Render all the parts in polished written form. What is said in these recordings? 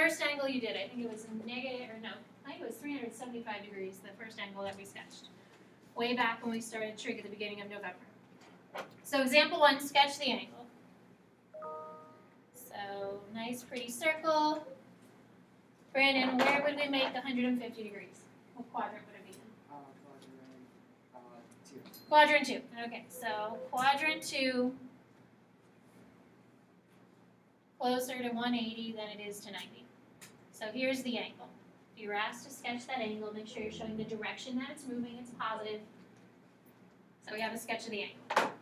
first angle you did, I think it was negative, or no, I think it was 375 degrees, the first angle that we sketched. Way back when we started Trig at the beginning of November. So example 1, sketch the angle. So nice pretty circle. Brandon, where would we make 150 degrees? What quadrant would it be in? Quadrant 2. Okay, so quadrant 2, closer to 180 than it is to 90. So here's the angle. If you were asked to sketch that angle, make sure you're showing the direction that it's moving, it's positive. So we have a sketch of the angle.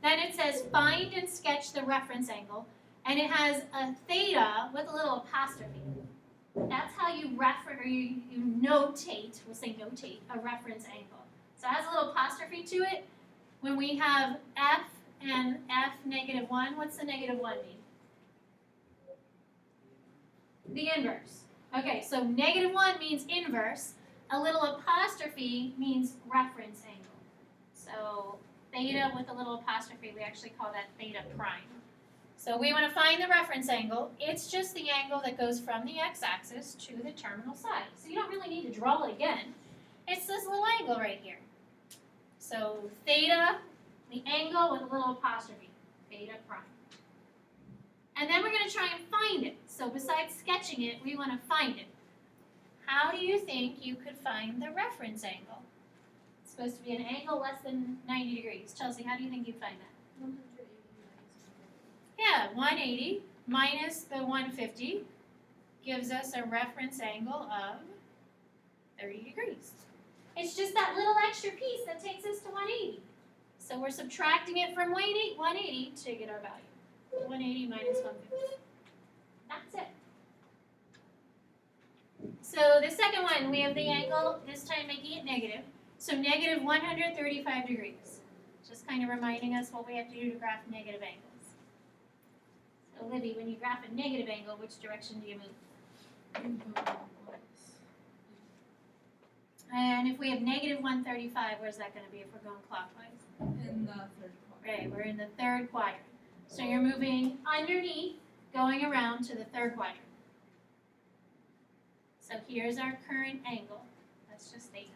Then it says find and sketch the reference angle, and it has a theta with a little apostrophe. That's how you you notate, we'll say notate, a reference angle. So it has a little apostrophe to it. When we have f and f negative 1, what's the negative 1 mean? The inverse. Okay, so negative 1 means inverse. A little apostrophe means reference angle. So theta with a little apostrophe, we actually call that theta prime. So we want to find the reference angle. It's just the angle that goes from the x-axis to the terminal side. So you don't really need to draw it again. It's this little angle right here. So theta, the angle with a little apostrophe, theta prime. And then we're going to try and find it. So besides sketching it, we want to find it. How do you think you could find the reference angle? It's supposed to be an angle less than 90 degrees. Chelsea, how do you think you'd find that? 180 Yeah, 180 minus the 150 gives us a reference angle of 30 degrees. It's just that little extra piece that takes us to 180. So we're subtracting it from 180 to get our value. 180 minus 150. That's it. So the second one, we have the angle, this time making it negative. So negative 135 degrees. Just kind of reminding us what we have to do to graph negative angles. So Libby, when you graph a negative angle, which direction do you move? And if we have negative 135, where's that going to be if we're going clockwise? In the third quadrant. Right, we're in the third quadrant. So you're moving underneath, going around to the third quadrant. So here's our current angle. That's just theta.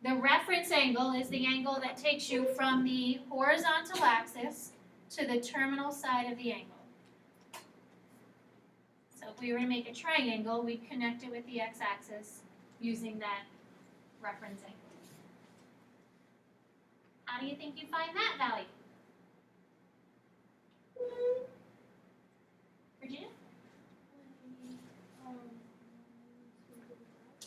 The reference angle is the angle that takes you from the horizontal axis to the terminal side of the angle. So if we were to make a triangle, we'd connect it with the x-axis using that reference angle. How do you think you'd find that value? Virginia?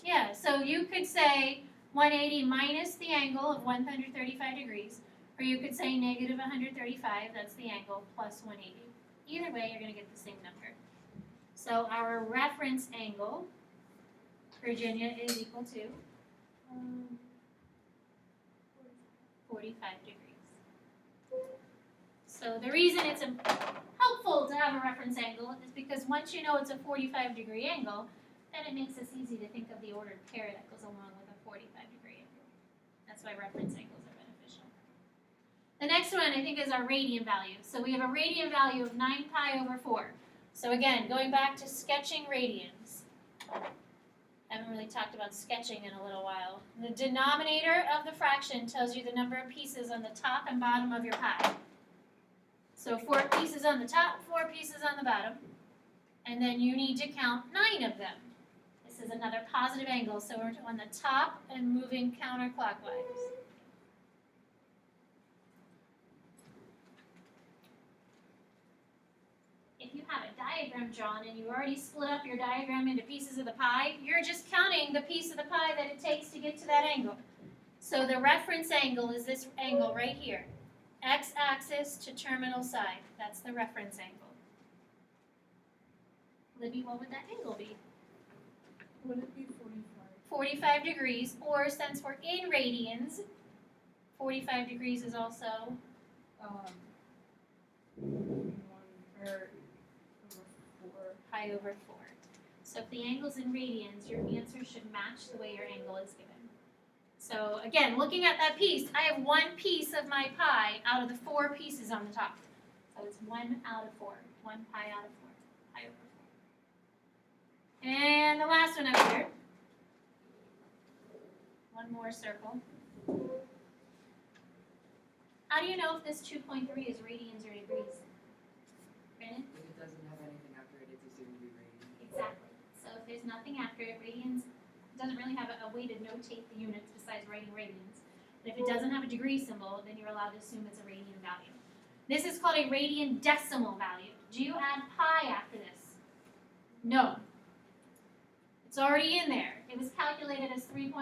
Yeah, so you could say 180 minus the angle of 135 degrees, or you could say negative 135, that's the angle, plus 180. Either way, you're going to get the same number. So our reference angle, Virginia, is equal to 45 degrees. So the reason it's helpful to have a reference angle is because once you know it's a 45-degree angle, then it makes it easy to think of the ordered pair that goes along with a 45-degree angle. That's why reference angles are beneficial. The next one, I think, is our radian value. So we have a radian value of 9 pi over 4. So again, going back to sketching radians. I haven't really talked about sketching in a little while. The denominator of the fraction tells you the number of pieces on the top and bottom of your pie. So 4 pieces on the top, 4 pieces on the bottom. And then you need to count 9 of them. This is another positive angle, so we're on the top and moving counterclockwise. If you have a diagram drawn and you already split up your diagram into pieces of the pie, you're just counting the piece of the pie that it takes to get to that angle. So the reference angle is this angle right here. X-axis to terminal side. That's the reference angle. Libby, what would that angle be? Would it be 45? 45 degrees, or since we're in radians, 45 degrees is also 1 over 4. pi over 4. So if the angle's in radians, your answer should match the way your angle is given. So again, looking at that piece, I have 1 piece of my pie out of the 4 pieces on the top. So it's 1 out of 4, 1 pi out of 4. pi over 4. And the last one up here. One more circle. How do you know if this 2.3 is radians or degrees? Brandon? If it doesn't have anything after it, it's assumed to be radian. Exactly. So if there's nothing after it, radians doesn't really have a way to notate the units besides writing radians. But if it doesn't have a degree symbol, then you're allowed to assume it's a radian value. This is called a radian decimal value. Do you add pi after this? No. It's already in there. It was calculated as 3.14.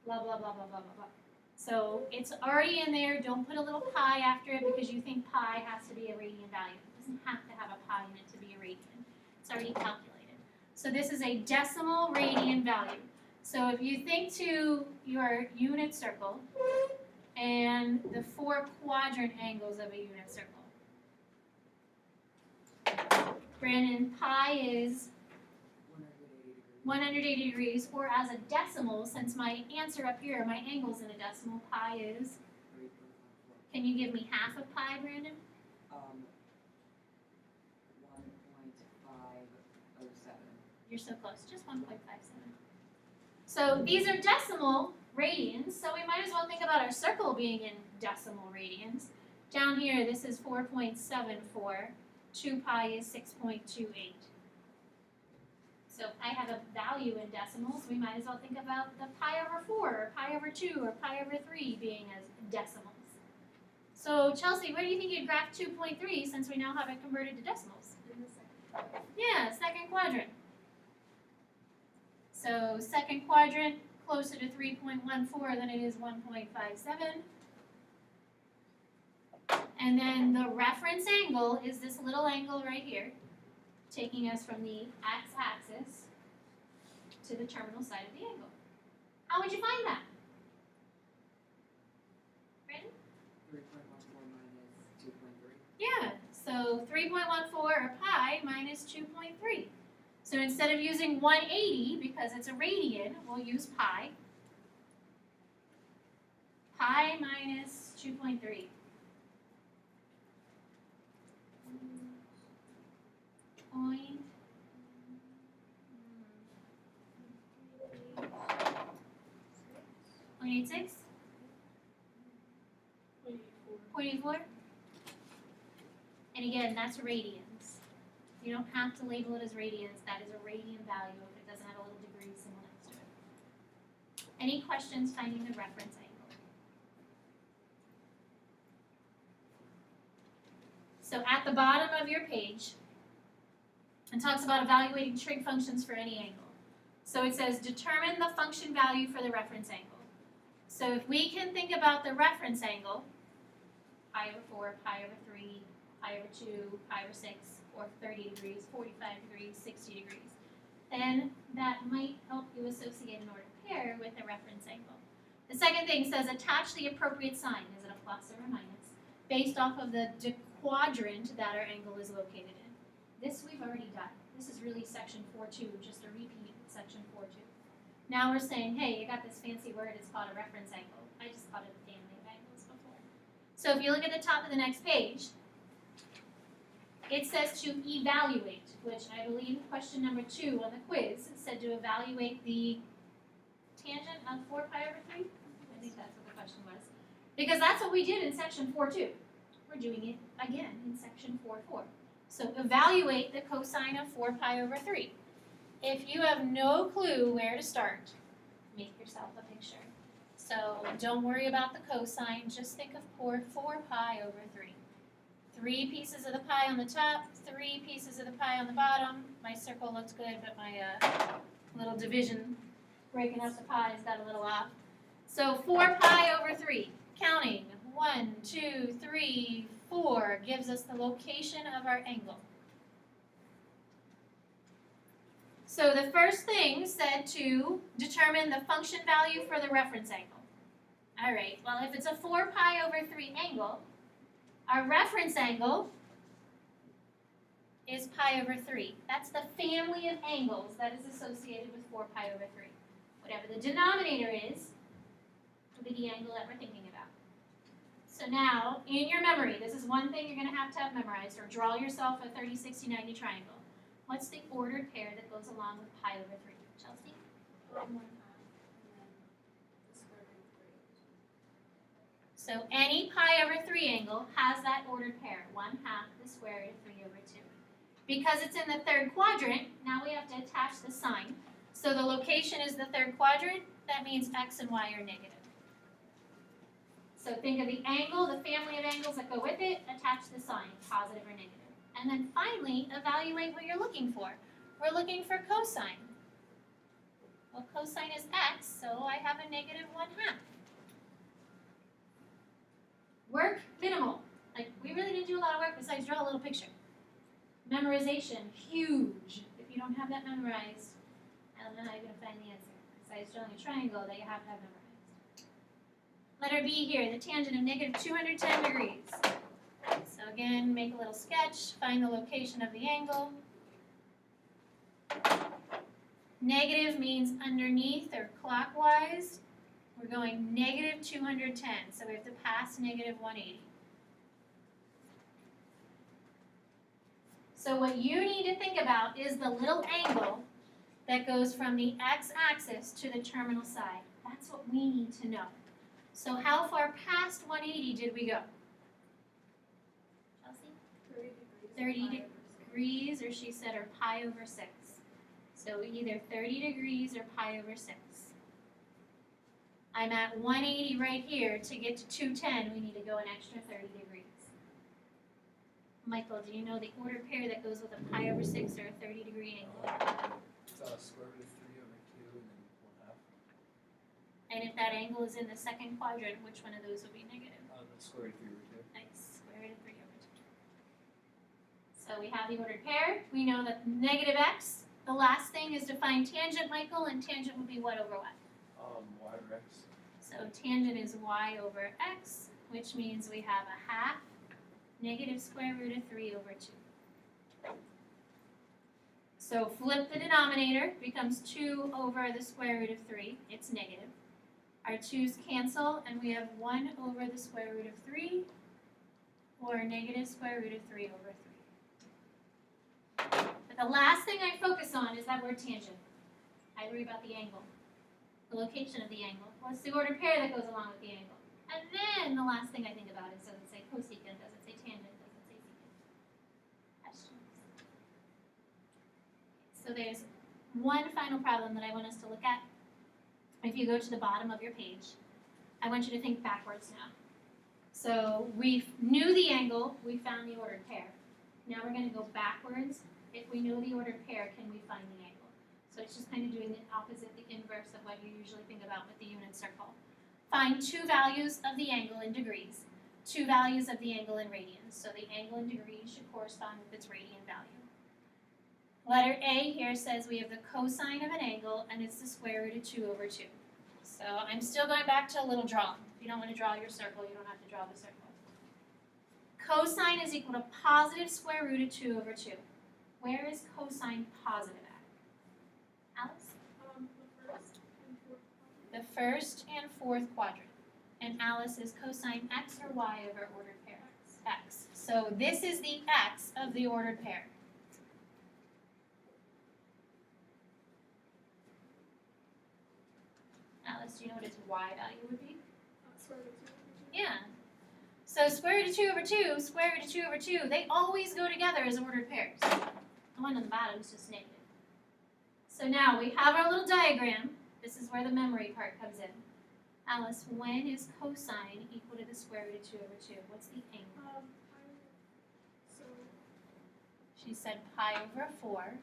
Blah, blah, blah, blah, blah, blah, blah. So it's already in there. Don't put a little pi after it because you think pi has to be a radian value. It doesn't have to have a pi in it to be a radian. It's already calculated. So this is a decimal radian value. So if you think to your unit circle and the 4 quadrant angles of a unit circle. Brandon, pi is 180 degrees, or as a decimal, since my answer up here, my angle's in a decimal, pi is, 3.14. can you give me half of pi, Brandon? 1.507. You're so close, just 1.57. So these are decimal radians, so we might as well think about our circle being in decimal radians. Down here, this is 4.74, 2 pi is 6.28. So if I have a value in decimals, we might as well think about the pi over 4, or pi over 2, or pi over 3 being as decimals. So Chelsea, where do you think you'd graph 2.3 since we now have it converted to decimals? In the second quadrant. Yeah, second quadrant. So second quadrant, closer to 3.14 than it is 1.57. And then the reference angle is this little angle right here, taking us from the x-axis to the terminal side of the angle. How would you find that? Brandon? 3.14 minus 2.3. Yeah, so 3.14 or pi minus 2.3. So instead of using 180, because it's a radian, we'll use pi. Pi minus 2.3. Point. 0.86? 0.84? And again, that's radians. You don't have to label it as radians. That is a radian value if it doesn't have a little degree symbol next to it. Any questions finding the reference angle? So at the bottom of your page, it talks about evaluating trig functions for any angle. So it says determine the function value for the reference angle. So if we can think about the reference angle, pi over 4, pi over 3, pi over 2, pi over 6, or 30 degrees, 45 degrees, 60 degrees, then that might help you associate an ordered pair with a reference angle. The second thing says attach the appropriate sign. Is it a plus or a minus? Based off of the quadrant that our angle is located in. This we've already done. This is really section 4.2, just a repeat of section 4.2. Now we're saying, hey, you got this fancy word, it's called a reference angle. I just called it a family of angles before. So if you look at the top of the next page, it says to evaluate, which I believe question number 2 on the quiz said to evaluate the tangent of 4 pi over 3. I think that's what the question was. Because that's what we did in section 4.2. We're doing it again in section 4.4. So evaluate the cosine of 4 pi over 3. If you have no clue where to start, make yourself a picture. So don't worry about the cosine, just think of 4 pi over 3. 3 pieces of the pie on the top, 3 pieces of the pie on the bottom. My circle looks good, but my little division breaking up the pies got a little off. So 4 pi over 3, counting 1, 2, 3, 4 gives us the location of our angle. So the first thing said to determine the function value for the reference angle. All right, well if it's a 4 pi over 3 angle, our reference angle is pi over 3. That's the family of angles that is associated with 4 pi over 3. Whatever the denominator is, will be the angle that we're thinking about. So now, in your memory, this is one thing you're going to have memorized, or draw yourself a 30, 60, 90 triangle. What's the ordered pair that goes along with pi over 3? Chelsea? 1/2, and then the square root of 3. So any pi over 3 angle has that ordered pair, 1/2 the square root of 3 over 2. Because it's in the third quadrant, now we have to attach the sign. So the location is the third quadrant, that means x and y are negative. So think of the angle, the family of angles that go with it, attach the sign, positive or negative. And then finally, evaluate what you're looking for. We're looking for cosine. Well, cosine is x, so I have a negative 1/2. Work minimal. Like, we really didn't do a lot of work besides draw a little picture. Memorization, huge. If you don't have that memorized, I don't know how you're going to find the answer. Besides drawing a triangle that you have to have memorized. Letter B here, the tangent of negative 210 degrees. So again, make a little sketch, find the location of the angle. Negative means underneath or clockwise. We're going negative 210, so we have to pass negative 180. So what you need to think about is the little angle that goes from the x-axis to the terminal side. That's what we need to know. So how far past 180 did we go? Chelsea? 30 degrees, or she said, or pi over 6. So either 30 degrees or pi over 6. I'm at 180 right here. To get to 210, we need to go an extra 30 degrees. Michael, do you know the ordered pair that goes with a pi over 6 or a 30-degree angle? It's square root of 3 over 2 and then 1/2. And if that angle is in the second quadrant, which one of those would be negative? The square root of 3 over 2. Nice, square root of 3 over 2. So we have the ordered pair. We know that negative x, the last thing is to find tangent, Michael, and tangent would be what over what? Y over x. So tangent is y over x, which means we have a half negative square root of 3 over 2. So flip the denominator, becomes 2 over the square root of 3, it's negative. Our 2's cancel, and we have 1 over the square root of 3, or negative square root of 3 over 3. But the last thing I focus on is that word tangent. I worry about the angle, the location of the angle. What's the ordered pair that goes along with the angle? And then the last thing I think about is, does it say cosecant, does it say tangent, does it say secant? Questions? So there's one final problem that I want us to look at. If you go to the bottom of your page, I want you to think backwards now. So we knew the angle, we found the ordered pair. Now we're going to go backwards. If we know the ordered pair, can we find the angle? So it's just kind of doing the opposite, the inverse of what you usually think about with the unit circle. Find two values of the angle in degrees, two values of the angle in radians. So the angle in degrees should correspond with its radian value. Letter A here says we have the cosine of an angle, and it's the square root of 2 over 2. So I'm still going back to a little drawing. If you don't want to draw your circle, you don't have to draw the circle. Cosine is equal to positive square root of 2 over 2. Where is cosine positive at? Alice? The first and fourth The first and fourth quadrant. quadrant. And Alice is cosine x or y over ordered pair? X. So this is the x of the ordered pair. Alice, do you know what its y value would be? Square root of 2 over 2. Yeah. So square root of 2 over 2, square root of 2 over 2, they always go together as ordered pairs. The one on the bottom is just negative. So now we have our little diagram. This is where the memory part comes in. Alice, when is cosine equal to the square root of 2 over 2? What's the angle? So She said pi over 4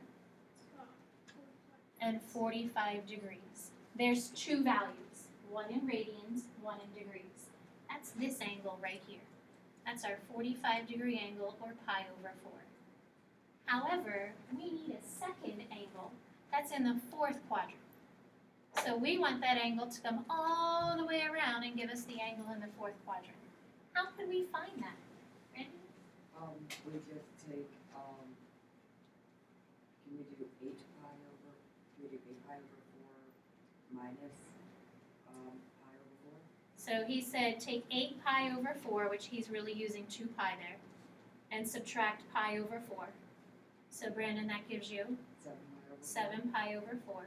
and 45 degrees. There's two values, one in radians, one in degrees. That's this angle right here. That's our 45-degree angle, or pi over 4. However, we need a second angle that's in the fourth quadrant. So we want that angle to come all the way around and give us the angle in the fourth quadrant. How could we find that? Randy? We just take, can we do 8 pi over, can we do 8 pi over 4 minus pi over 4? So he said take 8 pi over 4, which he's really using 2 pi there, and subtract pi over 4. So Brandon, that gives you 7 pi over 4.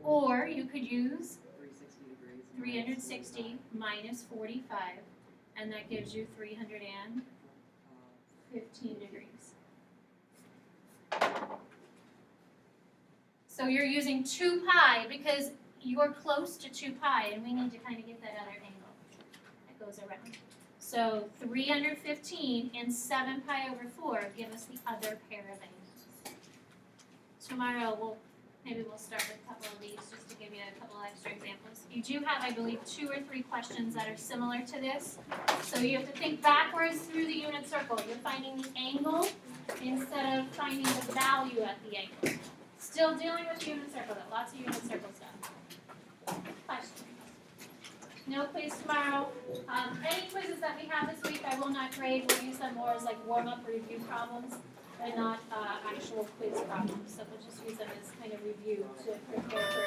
Or you could use 360 degrees. 360 minus 45, and that gives you 315 degrees. So you're using 2 pi because you're close to 2 pi, and we need to kind of get that other angle that goes around. So 315 and 7 pi over 4 give us the other pair of angles. Tomorrow maybe we'll start with a couple of these just to give you a couple extra examples. You do have, I believe, 2 or 3 questions that are similar to this. So you have to think backwards through the unit circle. You're finding the angle instead of finding the value at the angle. Still dealing with unit circle though, lots of unit circle stuff. Questions? No quiz tomorrow. Any quizzes that we have this week I will not grade. We'll use them more as like warm-up review problems and not actual quiz problems. So we'll just use them as kind of review to prepare for